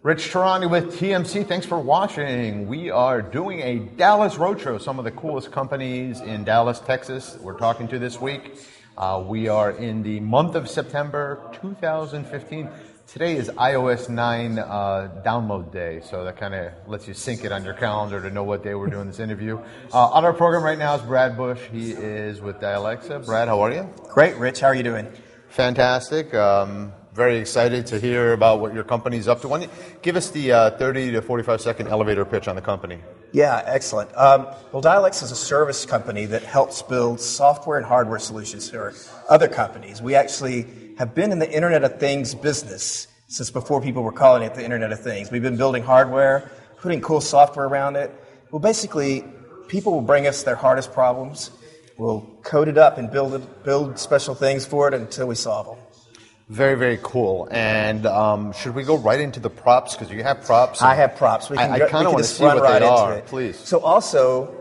Rich Tarani with TMC. Thanks for watching. We are doing a Dallas roadshow. Some of the coolest companies in Dallas, Texas, we're talking to this week. We are in the month of September 2015. Today is iOS 9 download day, so that kind of lets you sync it on your calendar to know what day we're doing this interview. On our program right now is Brad Bush. He is with Dialexa. Brad, how are you? Great, Rich. How are you doing? Fantastic. Very excited to hear about what your company's up to. Why don't you give us the 30 to 45 second elevator pitch on the company? Yeah, excellent. Well, Dialexa is a service company that helps build software and hardware solutions for other companies. We actually have been in the Internet of Things business since before people were calling it the Internet of Things. We've been building hardware, putting cool software around it. Well, basically, people will bring us their hardest problems. We'll code it up and build special things for it until we solve them. Very, very cool. And should we go right into the props? Because you have props. I have props. I kind of want to see what they are, please. So also,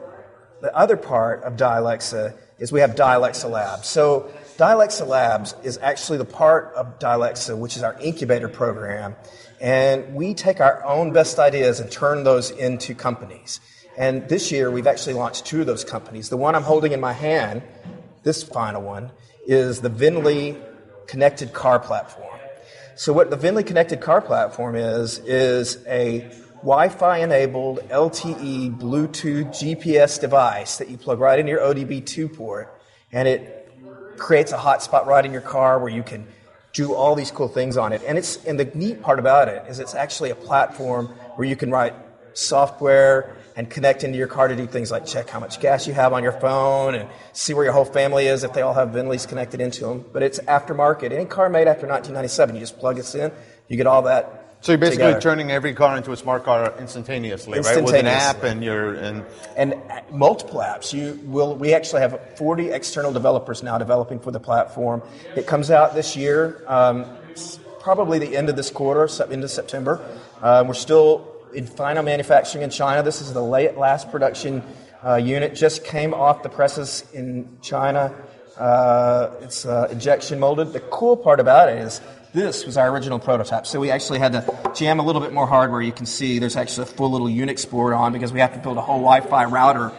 the other part of Dialexa is we have Dialexa Labs. So Dialexa Labs is actually the part of Dialexa, which is our incubator program. And we take our own best ideas and turn those into companies. And this year, we've actually launched 2 of those companies. The one I'm holding in my hand, this final one, is the Vinley Connected Car Platform. So what the Vinley Connected Car Platform is a Wi-Fi enabled LTE Bluetooth GPS device that you plug right into your ODB2 port, and it creates a hotspot right in your car where you can do all these cool things on it. And the neat part about it is it's actually a platform where you can write software and connect into your car to do things like check how much gas you have on your phone and see where your whole family is if they all have Vinleys connected into them. But it's aftermarket. Any car made after 1997, you just plug this in, you get all that. So you're basically together. turning every car into a smart car instantaneously, right? With an app and and multiple apps. We actually have 40 external developers now developing for the platform. It comes out this year, probably the end of this quarter, into September. We're still in final manufacturing in China. This is the last production unit. Just came off the presses in China. It's injection molded. The cool part about it is this was our original prototype. So we actually had to jam a little bit more hardware. You can see there's actually a full little Unix board on because we have to build a whole Wi-Fi router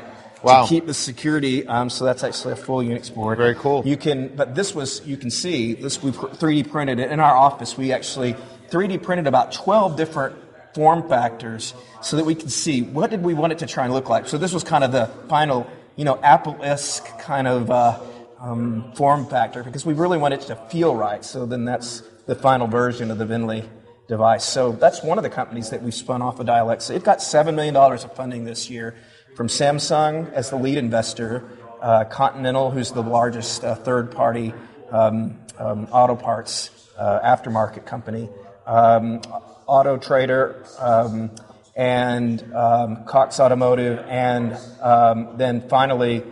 to keep the security. So that's actually a full Unix board. Very cool. You can see this. We've 3D printed it in our office. We actually 3D printed about 12 different form factors so that we can see what did we want it to try and look like. So this was kind of the final, Apple-esque kind of form factor because we really want it to feel right. So then that's the final version of the Vinley device. So that's one of the companies that we spun off of Dialexa. It got $7 million of funding this year from Samsung as the lead investor, Continental, who's the largest third-party auto parts aftermarket company, Auto Trader, and Cox Automotive, and then finally,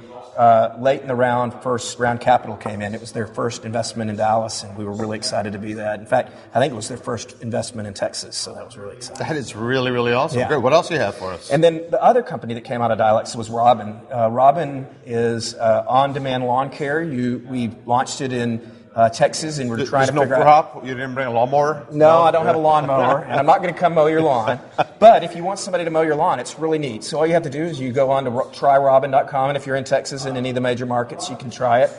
late in the round, first round capital came in. It was their first investment in Dallas, and we were really excited to be that. In fact, I think it was their first investment in Texas, so that was really exciting. That is really, really awesome. Yeah. Great. What else do you have for us? And then the other company that came out of Dialexa was Robin. Robin is on-demand lawn care. We launched it in Texas, and we're trying to figure out. You didn't bring a lawnmower? No, I don't have a lawnmower, and I'm not going to come mow your lawn. But if you want somebody to mow your lawn, it's really neat. So all you have to do is you go on to tryrobin.com, and if you're in Texas in any of the major markets, you can try it.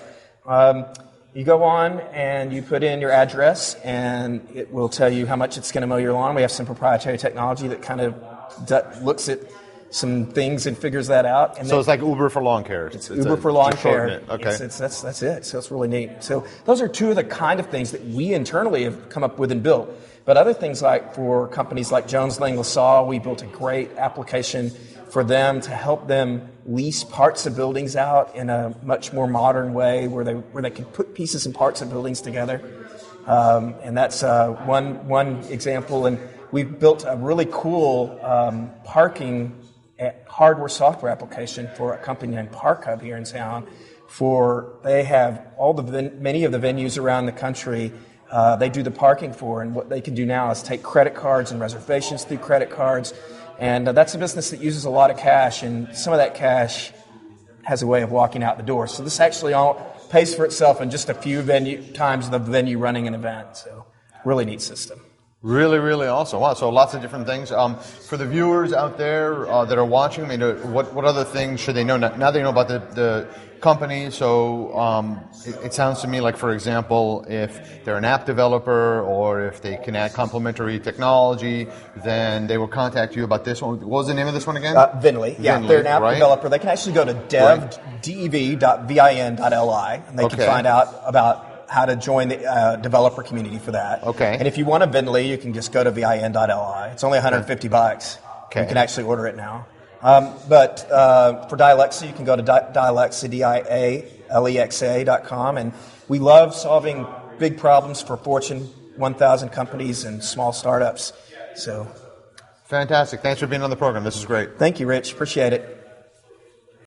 You go on and you put in your address, and it will tell you how much it's going to mow your lawn. We have some proprietary technology that kind of looks at some things and figures that out. And so it's like Uber for lawn care. It's Uber for lawn care. Okay. That's it. So it's really neat. So those are 2 of the kind of things that we internally have come up with and built. But other things like for companies like Jones Lang LaSalle, we built a great application for them to help them lease parts of buildings out in a much more modern way where they can put pieces and parts of buildings together. And that's one example. And we've built a really cool parking hardware software application for a company named Park Hub here in town. They have many of the venues around the country. They do the parking for, and what they can do now is take credit cards and reservations through credit cards, and that's a business that uses a lot of cash, and some of that cash has a way of walking out the door. So this actually all pays for itself in just a few times the venue running an event. So really neat system. Really, really awesome. Wow, so lots of different things. For the viewers out there that are watching, I mean, what other things should they know? Now they know about the company, so it sounds to me like, for example, if they're an app developer or if they can add complementary technology, then they will contact you about this one. What was the name of this one again? Vinly. Yeah, Vinly, they're an app right? developer. They can actually go to dev.vin.li, and they can find out about how to join the developer community for that. Okay. And if you want a Vinly, you can just go to vin.li. It's only $150. Okay. You can actually order it now. But for Dialexa, you can go to Dialexa, Dialexa.com. And we love solving big problems for Fortune 1000 companies and small startups. So, fantastic. Thanks for being on the program. This is great. Thank you, Rich. Appreciate it.